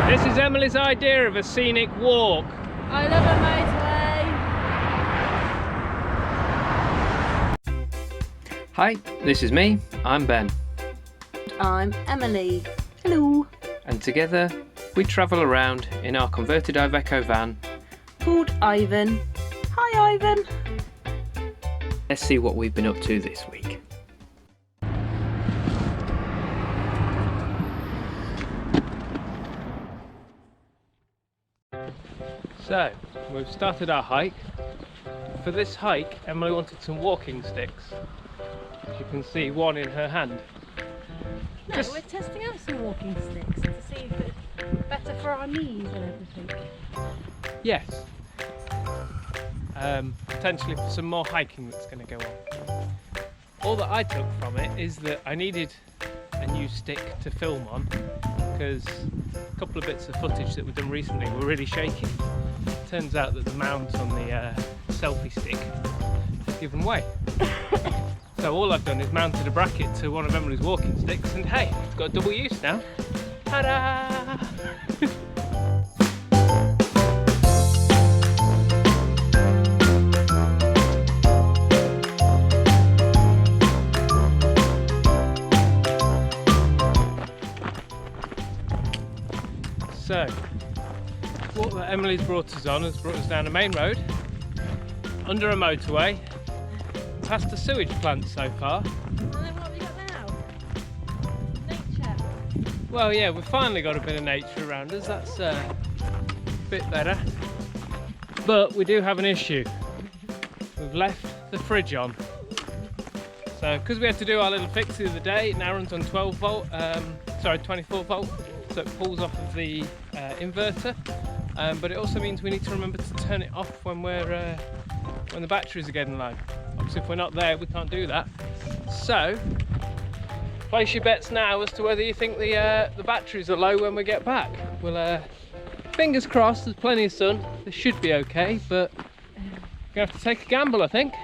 This is Emily's idea of a scenic walk. I love a motorway. Hi, this is me, I'm Ben. I'm Emily. Hello. And together we travel around in our converted Iveco van. Called Ivan. Hi Ivan. Let's see what we've been up to this week. So, we've started our hike. For this hike, Emily wanted some walking sticks. As you can see, one in her hand. No, we're testing out some walking sticks to see if it's better for our knees and everything. Yes. Potentially for some more hiking that's going to go on. All that I took from it is that I needed a new stick to film on, because a couple of bits of footage that we've done recently were really shaky. Turns out that the mount on the selfie stick has given way. So all I've done is mounted a bracket to one of Emily's walking sticks, and hey, it's got double use now. Ta-da! So, what that Emily's brought us on has brought us down a main road, under a motorway, past a sewage plant so far. And then what have we got now? Nature. Well, yeah, we've finally got a bit of nature around us. That's a bit better. But we do have an issue. We've left the fridge on. So, because we had to do our little fix the other day, it now runs on 24 volt, so it pulls off of the inverter. But it also means we need to remember to turn it off when the batteries are getting low. Obviously, if we're not there, we can't do that. So, place your bets now as to whether you think the batteries are low when we get back. Well, fingers crossed, there's plenty of sun. This should be okay, but we're gonna have to take a gamble, I think.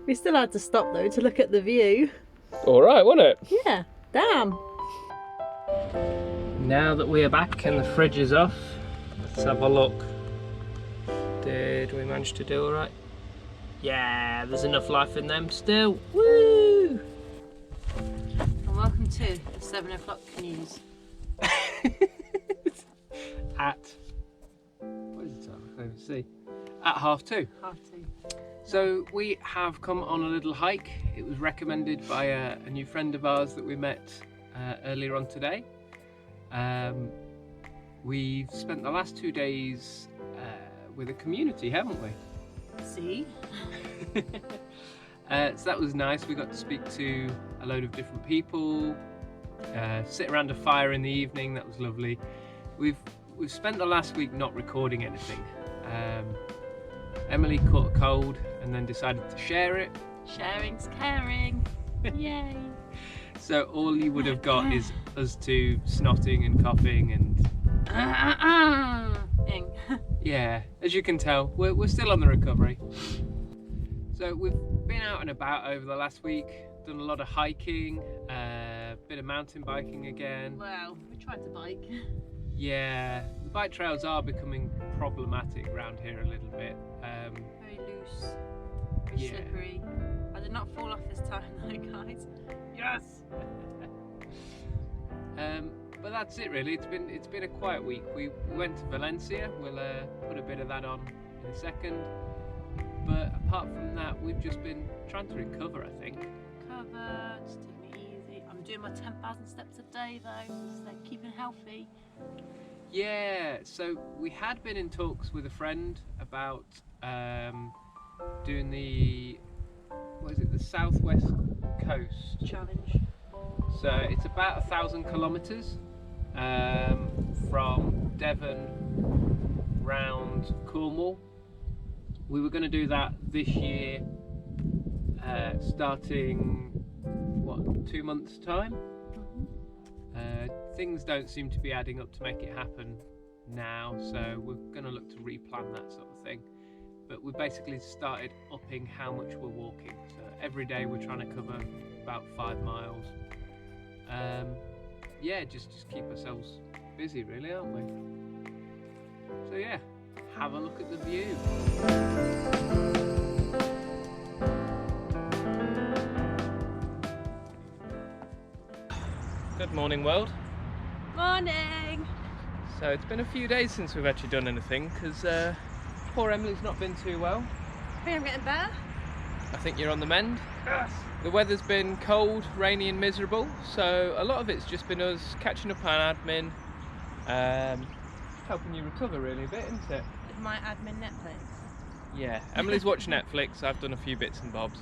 We still had to stop though to look at the view. All right, wasn't it? Yeah, damn. Now that we are back and the fridge is off, let's have a look. Did we manage to do all right? Yeah, there's enough life in them still. Woo! And welcome to the 7 o'clock news. At, what is the time? I can't even see. At 2:30. 2:30. So we have come on a little hike. It was recommended by a new friend of ours that we met earlier on today. We've spent the last 2 days with a community, haven't we? See? So that was nice. We got to speak to a load of different people, sit around a fire in the evening. That was lovely. We've spent the last week not recording anything. Emily caught a cold and then decided to share it. Sharing's caring. Yay. So all you would have got is us two snotting and coughing and yeah, as you can tell, we're still on the recovery. So we've been out and about over the last week, done a lot of hiking, a bit of mountain biking again. Well, we tried to bike. Yeah, the bike trails are becoming problematic around here a little bit. Very loose, very slippery. I did not fall off this time though, guys. Yes! But that's it really. It's been a quiet week. We went to Valencia. We'll put a bit of that on in a second. But apart from that, we've just been trying to recover, I think. Recover, just taking it easy. I'm doing my 10,000 steps a day though, so keeping healthy. Yeah, so we had been in talks with a friend about doing the Southwest Coast Challenge. So it's about 1,000 kilometres from Devon round Cornwall. We were going to do that this year, starting, what, 2 months' time? Things don't seem to be adding up to make it happen now, so we're going to look to replan that sort of thing. But we basically started upping how much we're walking. So every day we're trying to cover about 5 miles. Yeah, just keep ourselves busy really, aren't we? So yeah, have a look at the view. Good morning, world. Morning! So it's been a few days since we've actually done anything because poor Emily's not been too well. I think I'm getting better. I think you're on the mend. Yes. The weather's been cold, rainy and miserable, so a lot of it's just been us catching up on admin, helping you recover really a bit, isn't it? With my admin Netflix. Yeah, Emily's watched Netflix, I've done a few bits and bobs.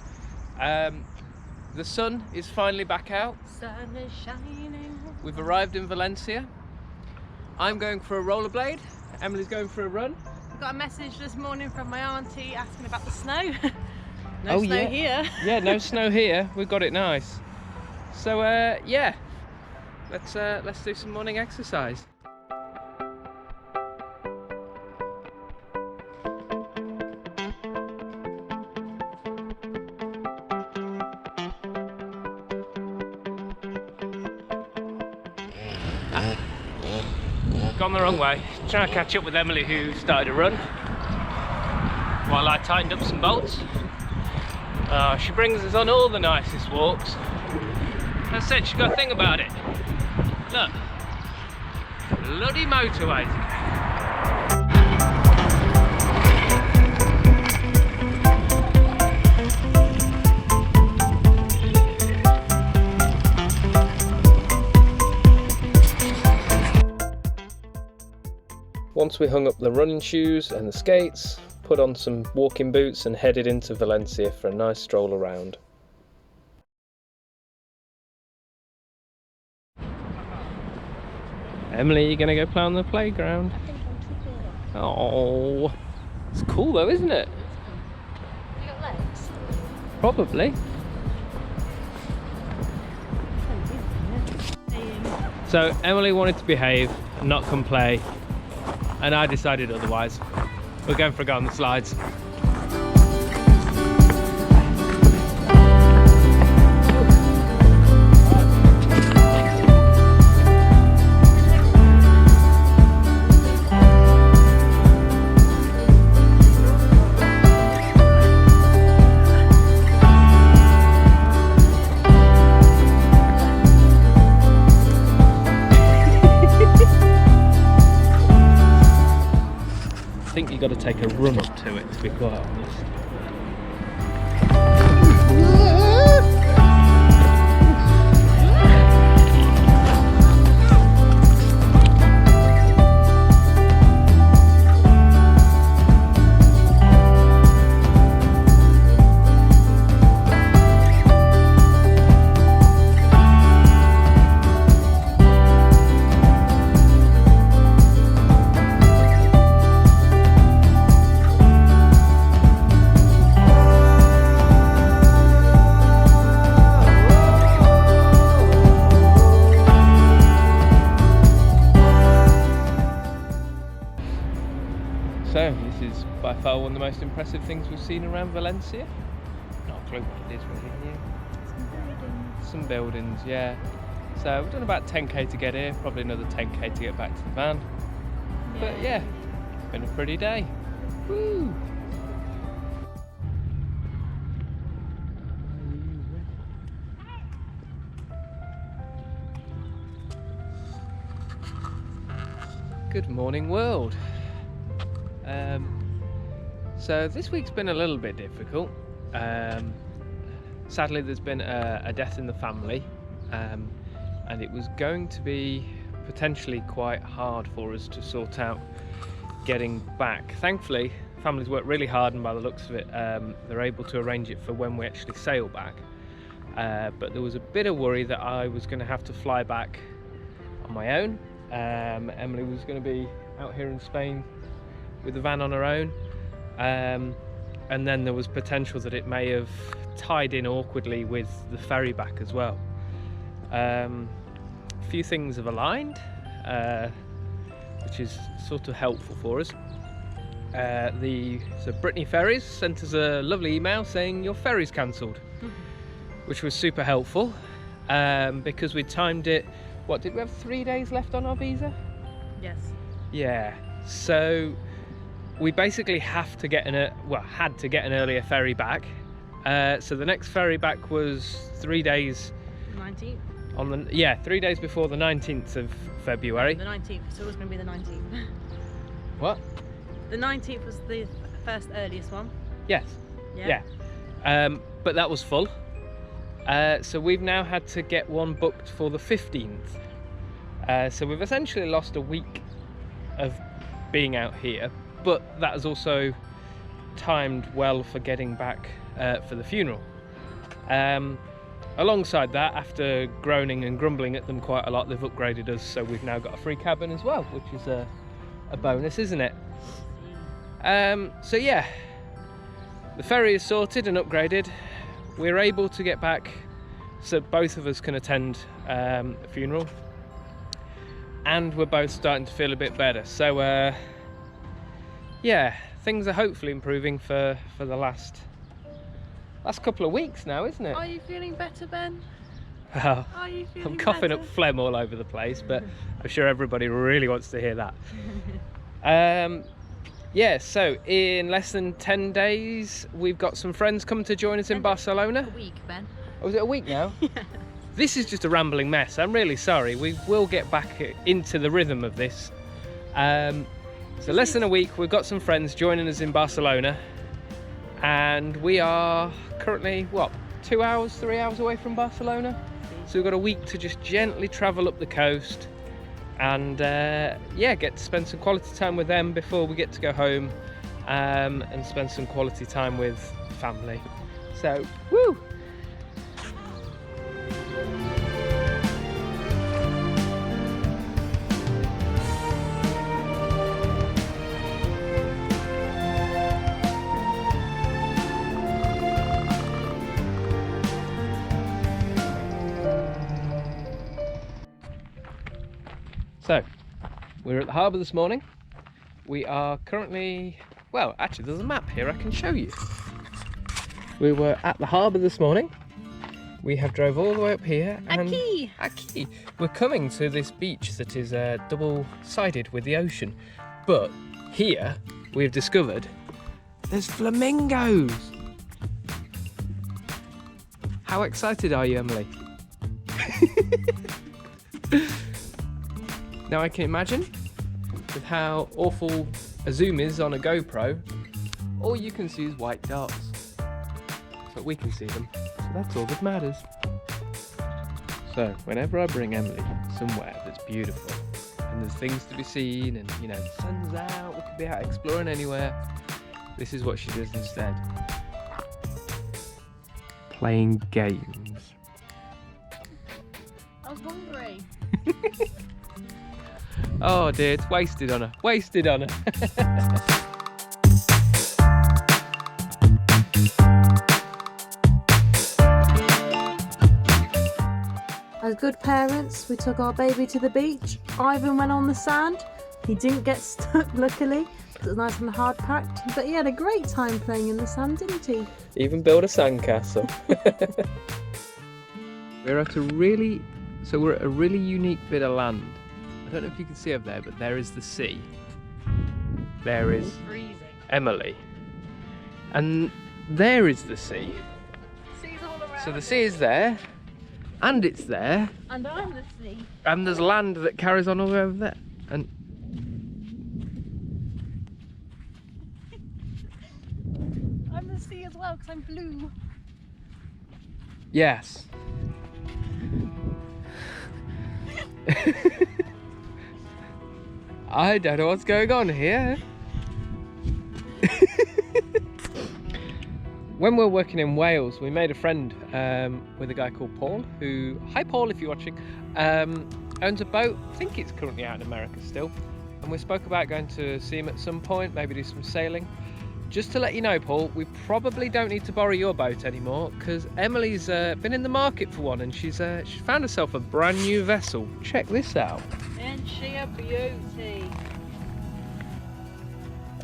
The sun is finally back out. Sun is shining. We've arrived in Valencia. I'm going for a rollerblade, Emily's going for a run. I got a message this morning from my auntie asking about the snow. No snow here. Yeah, no snow here. We've got it nice. So yeah, let's do some morning exercise. Gone the wrong way. Trying to catch up with Emily, who started a run while I tightened up some bolts. She brings us on all the nicest walks. I said she's got a thing about it. Look, bloody motorways. Once we hung up the running shoes and the skates, put on some walking boots and headed into Valencia for a nice stroll around. Emily, you gonna go play on the playground? I think I'm too big. Oh, it's cool though, isn't it? You got legs? Probably. So Emily wanted to behave and not come play, and I decided otherwise. We're going for a go on the slides. I think you've got to take a run up to it, to be quite honest. So, this is by far one of the most impressive things we've seen around Valencia. Not a clue what it is really here. Some buildings, yeah. So we've done about 10k to get here, probably another 10k to get back to the van. But yeah, been a pretty day. Woo! Good morning, world. So this week's been a little bit difficult. Sadly, there's been a death in the family, and it was going to be potentially quite hard for us to sort out getting back. Thankfully, families worked really hard, and by the looks of it, they're able to arrange it for when we actually sail back. But there was a bit of worry that I was going to have to fly back on my own. Emily was going to be out here in Spain with the van on her own, and then there was potential that it may have tied in awkwardly with the ferry back as well. A few things have aligned, which is sort of helpful for us. So Brittany Ferries sent us a lovely email saying your ferry's cancelled, which was super helpful, because we timed it. What, did we have 3 days left on our visa? Yes. Yeah. So we basically have to get had to get an earlier ferry back. So the next ferry back was 3 days. 19th. 3 days before the 19th of February. The 19th. So it was going to be the 19th. What? The 19th was the first earliest one. Yes. Yeah. But that was full. So we've now had to get one booked for the 15th. So we've essentially lost a week of being out here, but that has also timed well for getting back for the funeral. Alongside that, after groaning and grumbling at them quite a lot, they've upgraded us, so we've now got a free cabin as well, which is a bonus, isn't it? So yeah, the ferry is sorted and upgraded. We're able to get back so both of us can attend a funeral, and we're both starting to feel a bit better. So yeah, things are hopefully improving for the last couple of weeks now, isn't it? Are you feeling better, Ben? Well, Are you feeling I'm coughing better? up phlegm all over the place, but I'm sure everybody really wants to hear that. Yeah, so in less than 10 days, we've got some friends coming to join us in Barcelona. A week, Ben. Oh, is it a week now? Yeah. This is just a rambling mess. I'm really sorry. We will get back into the rhythm of this. So less than a week, we've got some friends joining us in Barcelona, and we are currently, what, 2 hours, 3 hours away from Barcelona? So we've got a week to just gently travel up the coast and yeah, get to spend some quality time with them before we get to go home, and spend some quality time with family. So, woo! So, we're at the harbour this morning. We are currently, well, actually there's a map here I can show you. We were at the harbour this morning. We have drove all the way up here and Aquí. We're coming to this beach that is double-sided with the ocean. But here we've discovered there's flamingos. How excited are you, Emily? Now I can imagine, with how awful a zoom is on a GoPro, all you can see is white dots. But we can see them, so that's all that matters. So whenever I bring Emily somewhere that's beautiful, and there's things to be seen, and you know, the sun's out, we could be out exploring anywhere, this is what she does instead. Playing games. I was hungry. Oh dear, it's wasted on her. Wasted on her. As good parents, we took our baby to the beach. Ivan went on the sand. He didn't get stuck, luckily. It was nice and hard packed. But he had a great time playing in the sand, didn't he? Even build a sandcastle. We're at a really unique bit of land. I don't know if you can see up there, but there is the sea. There is Emily. And there is the sea. Sea's all around. So the sea is there, and it's there. And I'm the sea. And there's land that carries on all the way over there. And I'm the sea as well, because I'm blue. yes. I don't know what's going on here. When we were working in Wales, we made a friend with a guy called Paul, who, hi Paul if you're watching, owns a boat. I think it's currently out in America still. And we spoke about going to see him at some point, maybe do some sailing. Just to let you know, Paul, we probably don't need to borrow your boat anymore, because Emily's been in the market for one, and she's found herself a brand new vessel. Check this out. Isn't she a beauty?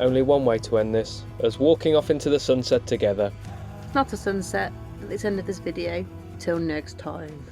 Only one way to end this, us walking off into the sunset together. It's not a sunset at the end of this video. Till next time.